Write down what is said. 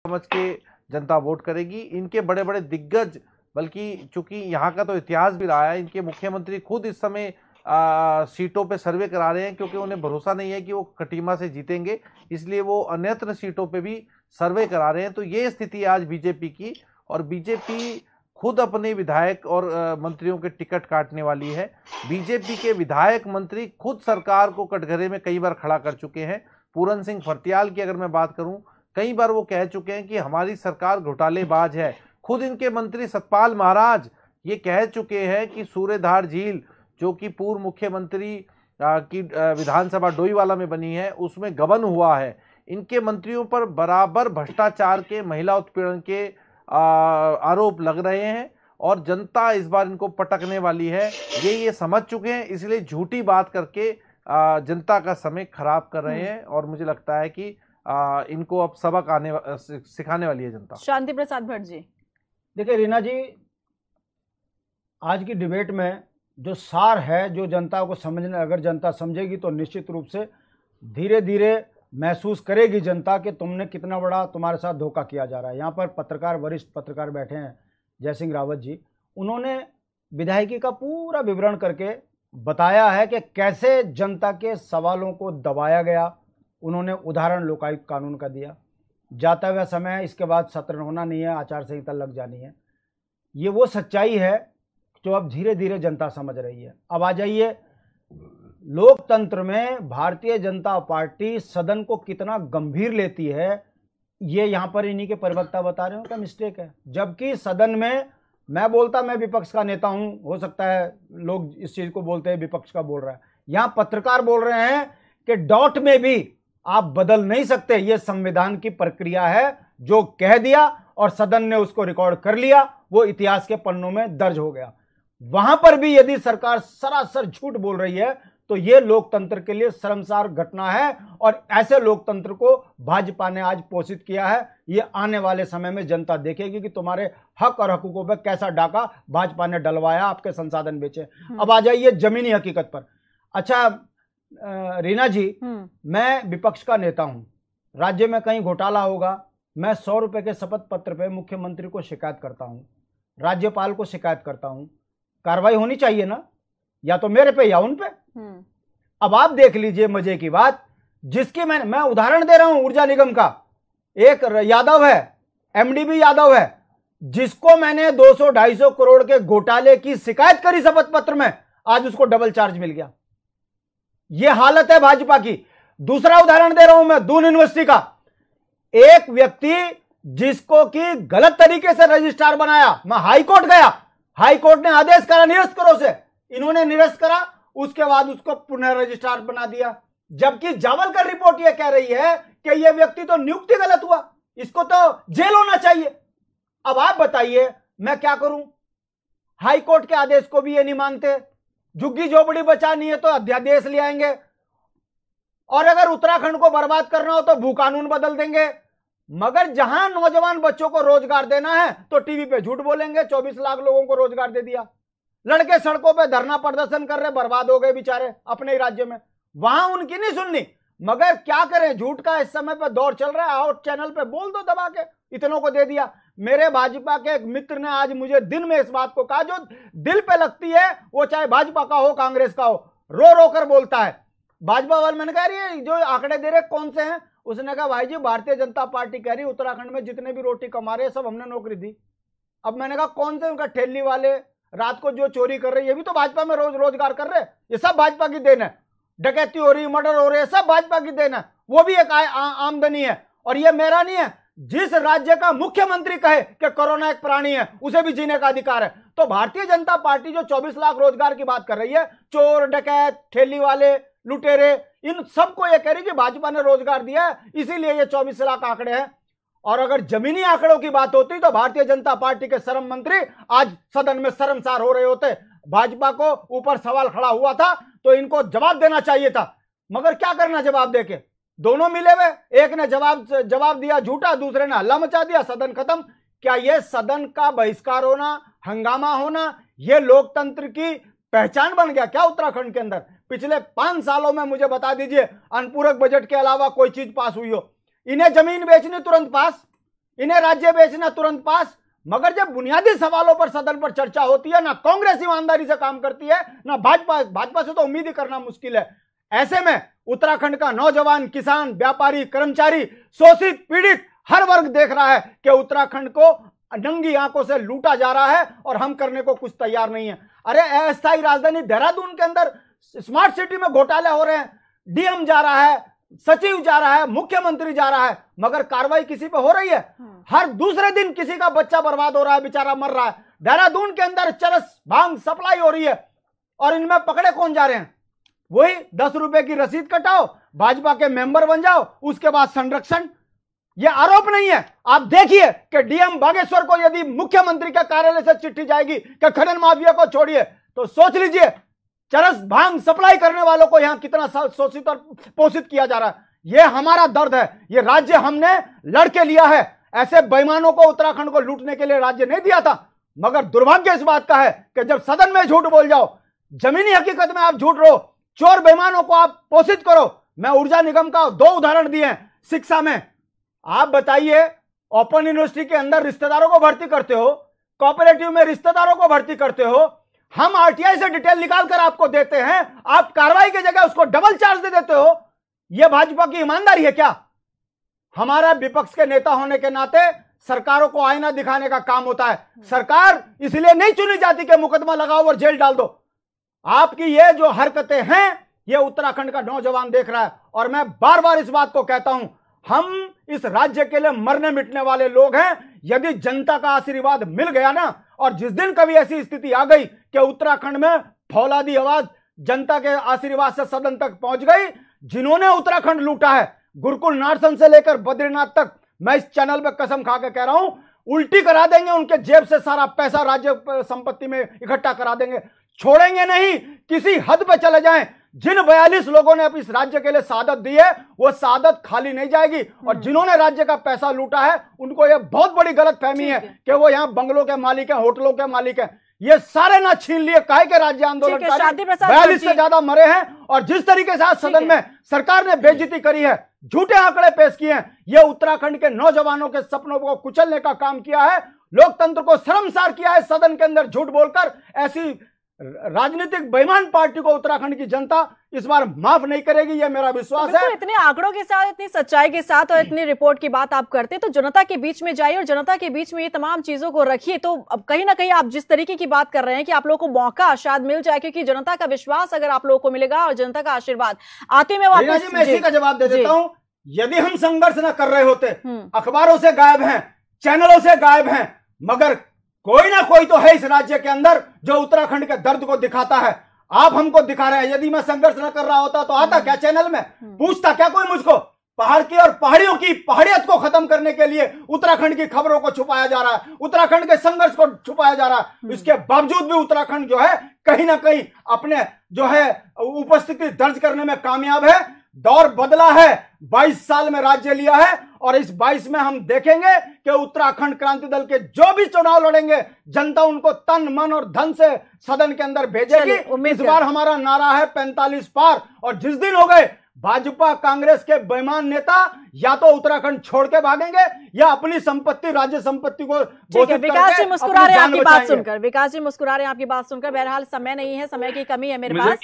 समझ के जनता वोट करेगी। इनके बड़े बड़े दिग्गज, बल्कि चूंकि यहाँ का तो इतिहास भी रहा है, इनके मुख्यमंत्री खुद इस समय सीटों पे सर्वे करा रहे हैं, क्योंकि उन्हें भरोसा नहीं है कि वो कटीमा से जीतेंगे, इसलिए वो अन्यत्र सीटों पे भी सर्वे करा रहे हैं। तो ये स्थिति आज बीजेपी की, और बीजेपी खुद अपने विधायक और मंत्रियों के टिकट काटने वाली है। बीजेपी के विधायक मंत्री खुद सरकार को कटघरे में कई बार खड़ा कर चुके हैं। पूरन सिंह फर्त्याल की अगर मैं बात करूं, कई बार वो कह चुके हैं कि हमारी सरकार घोटालेबाज है। खुद इनके मंत्री सतपाल महाराज ये कह चुके हैं कि सूर्यधार झील, जो कि पूर्व मुख्यमंत्री की विधानसभा डोईवाला में बनी है, उसमें गबन हुआ है। इनके मंत्रियों पर बराबर भ्रष्टाचार के, महिला उत्पीड़न के आरोप लग रहे हैं, और जनता इस बार इनको पटकने वाली है। ये समझ चुके हैं, इसलिए झूठी बात करके जनता का समय खराब कर रहे हैं, और मुझे लगता है कि इनको अब सबक सिखाने वाली है जनता। शांति प्रसाद भट्ट जी, देखिए रीना जी, आज की डिबेट में जो सार है, जो जनता को समझने, अगर जनता समझेगी तो निश्चित रूप से धीरे धीरे महसूस करेगी जनता कि तुमने कितना बड़ा, तुम्हारे साथ धोखा किया जा रहा है। यहाँ पर पत्रकार, वरिष्ठ पत्रकार बैठे हैं, जयसिंह रावत जी, उन्होंने विधायकी का पूरा विवरण करके बताया है कि कैसे जनता के सवालों को दबाया गया। उन्होंने उदाहरण लोकायुक्त कानून का दिया, जाता हुआ समय इसके बाद सत्र होना नहीं है, आचार संहिता लग जानी है। ये वो सच्चाई है जो अब धीरे धीरे जनता समझ रही है। अब आ जाइए, लोकतंत्र में भारतीय जनता पार्टी सदन को कितना गंभीर लेती है, ये यहाँ पर इन्हीं के प्रवक्ता बता रहे हो क्या मिस्टेक है। जबकि सदन में मैं बोलता, मैं विपक्ष का नेता हूं, हो सकता है लोग इस चीज को बोलते हैं विपक्ष का बोल रहा है, यहाँ पत्रकार बोल रहे हैं कि डॉट में भी आप बदल नहीं सकते, ये संविधान की प्रक्रिया है, जो कह दिया और सदन ने उसको रिकॉर्ड कर लिया, वो इतिहास के पन्नों में दर्ज हो गया। वहां पर भी यदि सरकार सरासर झूठ बोल रही है तो यह लोकतंत्र के लिए शर्मसार घटना है, और ऐसे लोकतंत्र को भाजपा ने आज पोषित किया है। ये आने वाले समय में जनता देखेगी कि तुम्हारे हक और हकूकों पर कैसा डाका भाजपा ने डलवाया, आपके संसाधन बेचे। अब आ जाइए जमीनी हकीकत पर। अच्छा रीना जी, मैं विपक्ष का नेता हूं, राज्य में कहीं घोटाला होगा, मैं 100 रुपए के शपथ पत्र पे मुख्यमंत्री को शिकायत करता हूं, राज्यपाल को शिकायत करता हूं, कार्रवाई होनी चाहिए ना, या तो मेरे पे या उन पे। अब आप देख लीजिए मजे की बात, जिसकी मैं उदाहरण दे रहा हूं ऊर्जा निगम का, एक यादव है, एमडी भी यादव है, जिसको मैंने 200-250 करोड़ के घोटाले की शिकायत करी शपथ पत्र में, आज उसको डबल चार्ज मिल गया। यह हालत है भाजपा की। दूसरा उदाहरण दे रहा हूं मैं दून यूनिवर्सिटी का, एक व्यक्ति जिसको कि गलत तरीके से रजिस्ट्रार बनाया, मैं हाईकोर्ट गया, हाईकोर्ट ने आदेश करा निरस्त करो से, इन्होंने निरस्त करा, उसके बाद उसको पुनः रजिस्ट्रार बना दिया। जबकि जावलकर रिपोर्ट यह कह रही है कि यह व्यक्ति तो नियुक्ति गलत हुआ, इसको तो जेल होना चाहिए। अब आप बताइए मैं क्या करूं, हाईकोर्ट के आदेश को भी ये नहीं मानते, झुग्गी झोपड़ी बचानी है तो अध्यादेश ले आएंगे, और अगर उत्तराखंड को बर्बाद करना हो तो भू कानून बदल देंगे। मगर जहां नौजवान बच्चों को रोजगार देना है तो टीवी पे झूठ बोलेंगे, 24 लाख लोगों को रोजगार दे दिया। लड़के सड़कों पे धरना प्रदर्शन कर रहे, बर्बाद हो गए बेचारे अपने ही राज्य में, वहां उनकी नहीं सुननी। मगर क्या करें, झूठ का इस समय पे दौर चल रहा है, और चैनल पे बोल दो दबा के, इतनों को दे दिया। मेरे भाजपा के एक मित्र ने आज मुझे दिन में इस बात को कहा, जो दिल पे लगती है, वो चाहे भाजपा का हो कांग्रेस का हो, रो रो कर बोलता है। भाजपा वाले, मैंने कहा ये जो आंकड़े दे रहे कौन से हैं, उसने कहा भाई जी भारतीय जनता पार्टी कह रही उत्तराखंड में जितने भी रोटी कमा रहे सब हमने नौकरी दी। अब मैंने कहा कौन से, उनका ठेली वाले रात को जो चोरी कर रहे, ये भी तो भाजपा में रोजगार कर रहे, ये सब भाजपा की देन है। डकैती हो रही, मर्डर हो रहे, सब भाजपा की देन है, वो भी एक आमदनी है। और ये मेरा नहीं है, जिस राज्य का मुख्यमंत्री कहे कि कोरोना एक प्राणी है, उसे भी जीने का अधिकार है। तो भारतीय जनता पार्टी जो 24 लाख रोजगार की बात कर रही है, चोर डकैत ठेली वाले लुटेरे, इन सबको यह कह रही कि भाजपा ने रोजगार दिया है, इसीलिए ये 24 लाख आंकड़े हैं। और अगर जमीनी आंकड़ों की बात होती तो भारतीय जनता पार्टी के श्रम मंत्री आज सदन में शर्मसार हो रहे होते। भाजपा को ऊपर सवाल खड़ा हुआ था तो इनको जवाब देना चाहिए था, मगर क्या करना जवाब देके, दोनों मिले हुए, एक ने जवाब दिया झूठा, दूसरे ने हल्ला मचा दिया, सदन खत्म। क्या यह सदन का बहिष्कार होना, हंगामा होना, यह लोकतंत्र की पहचान बन गया क्या उत्तराखंड के अंदर? पिछले 5 सालों में मुझे बता दीजिए अनुपूरक बजट के अलावा कोई चीज पास हुई हो? इन्हें जमीन बेचनी तुरंत पास, इन्हें राज्य बेचना तुरंत पास। मगर जब बुनियादी सवालों पर सदन पर चर्चा होती है, ना कांग्रेस ईमानदारी से काम करती है, ना भाजपा से तो उम्मीद ही करना मुश्किल है। ऐसे में उत्तराखंड का नौजवान, किसान, व्यापारी, कर्मचारी, शोषित, पीड़ित हर वर्ग देख रहा है कि उत्तराखंड को नंगी आंखों से लूटा जा रहा है और हम करने को कुछ तैयार नहीं है। अरे अस्थायी राजधानी देहरादून के अंदर स्मार्ट सिटी में घोटाले हो रहे हैं, डीएम जा रहा है, सचिव जा रहा है, मुख्यमंत्री जा रहा है, मगर कार्रवाई किसी पे हो रही है? हर दूसरे दिन किसी का बच्चा बर्बाद हो रहा है, बेचारा मर रहा है। देहरादून के अंदर चरस भांग सप्लाई हो रही है और इनमें पकड़े कौन जा रहे हैं? वही 10 रुपए की रसीद कटाओ, भाजपा के मेंबर बन जाओ, उसके बाद संरक्षण। यह आरोप नहीं है। आप देखिए कि डीएम बागेश्वर को यदि मुख्यमंत्री के कार्यालय से चिट्ठी जाएगी कि खनन माफिया को छोड़िए, तो सोच लीजिए चरस भांग सप्लाई करने वालों को यहां कितना शोषित और पोषित किया जा रहा है। यह हमारा दर्द है। यह राज्य हमने लड़के लिया है। ऐसे बेईमानों को उत्तराखंड को लूटने के लिए राज्य नहीं दिया था। मगर दुर्भाग्य इस बात का है कि जब सदन में झूठ बोल जाओ, जमीनी हकीकत में आप झूठ रहो, चोर बेईमानों को आप पोषित करो। मैं ऊर्जा निगम का 2 उदाहरण दिए हैं शिक्षा में। आप बताइए, ओपन यूनिवर्सिटी के अंदर रिश्तेदारों को भर्ती करते हो, कोऑपरेटिव में रिश्तेदारों को भर्ती करते हो, हम आरटीआई से डिटेल निकालकर आपको देते हैं, आप कार्रवाई की जगह उसको डबल चार्ज दे देते हो। यह भाजपा की ईमानदारी है क्या? हमारा विपक्ष के नेता होने के नाते सरकारों को आईना दिखाने का काम होता है। सरकार इसलिए नहीं चुनी जाती कि मुकदमा लगाओ और जेल डाल दो। आपकी ये जो हरकतें हैं, ये उत्तराखंड का नौजवान देख रहा है। और मैं बार बार इस बात को कहता हूं, हम इस राज्य के लिए मरने मिटने वाले लोग हैं। यदि जनता का आशीर्वाद मिल गया ना, और जिस दिन कभी ऐसी स्थिति आ गई कि उत्तराखंड में फौलादी आवाज जनता के आशीर्वाद से सदन तक पहुंच गई, जिन्होंने उत्तराखंड लूटा है, गुरुकुल नारसन से लेकर बद्रीनाथ तक, मैं इस चैनल पर कसम खा के कह रहा हूं, उल्टी करा देंगे। उनके जेब से सारा पैसा राज्य संपत्ति में इकट्ठा करा देंगे। छोड़ेंगे नहीं, किसी हद पे चले जाएं। जिन 42 लोगों ने इस राज्य के लिए शहादत दी है, वो शहादत खाली नहीं जाएगी। और जिन्होंने राज्य का पैसा लूटा है, उनको ये बहुत बड़ी गलतफहमी है कि वो यहाँ बंगलों के मालिक हैं, होटलों के मालिक हैं। ये सारे ना छीन लिए। काहे के राज्य आंदोलनकारी 42 से ज्यादा मरे हैं। और जिस तरीके से आज सदन में सरकार ने बेइज्जती करी है, झूठे आंकड़े पेश किए हैं, ये उत्तराखंड के नौजवानों के सपनों को कुचलने का काम किया है। लोकतंत्र को शर्मसार किया है सदन के अंदर झूठ बोलकर। ऐसी राजनीतिक बेईमान पार्टी को उत्तराखंड की जनता इस बार माफ नहीं करेगी, यह मेरा विश्वास है। इतने आंकड़ों के साथ, इतनी सच्चाई के साथ और इतनी रिपोर्ट की बात आप करते, तो जनता के बीच में जाइए और जनता के बीच में ये तमाम चीजों को रखिए। तो अब कहीं ना कहीं आप जिस तरीके की बात कर रहे हैं कि आप लोगों को मौका शायद मिल जाए, क्योंकि जनता का विश्वास अगर आप लोगों को मिलेगा और जनता का आशीर्वाद आते में वापस। मैं इसी का जवाब दे देता हूं। यदि हम संघर्ष न कर रहे होते, अखबारों से गायब हैं, चैनलों से गायब हैं, मगर कोई ना कोई तो है इस राज्य के अंदर जो उत्तराखंड के दर्द को दिखाता है। आप हमको दिखा रहे हैं। यदि मैं संघर्ष न कर रहा होता तो आता क्या चैनल में? पूछता क्या कोई मुझको? पहाड़ की और पहाड़ियों की पहाड़ियत को खत्म करने के लिए उत्तराखंड की खबरों को छुपाया जा रहा है, उत्तराखंड के संघर्ष को छुपाया जा रहा है। इसके बावजूद भी उत्तराखंड जो है कहीं ना कहीं अपने जो है उपस्थिति दर्ज करने में कामयाब है। दौर बदला है। 22 साल में राज्य लिया है और इस 22 में हम देखेंगे कि उत्तराखंड क्रांति दल के जो भी चुनाव लड़ेंगे, जनता उनको तन मन और धन से सदन के अंदर भेजेगी। इस बार हमारा नारा है 45 पार। और जिस दिन हो गए भाजपा कांग्रेस के बेईमान नेता या तो उत्तराखंड छोड़ के भागेंगे या अपनी संपत्ति, राज्य संपत्ति को विकास जी मुस्कुरा रहे हैं आपकी बात सुनकर। विकास जी मुस्कुरा रहे हैं आपकी बात सुनकर। बहरहाल समय नहीं है, समय की कमी है मेरे पास।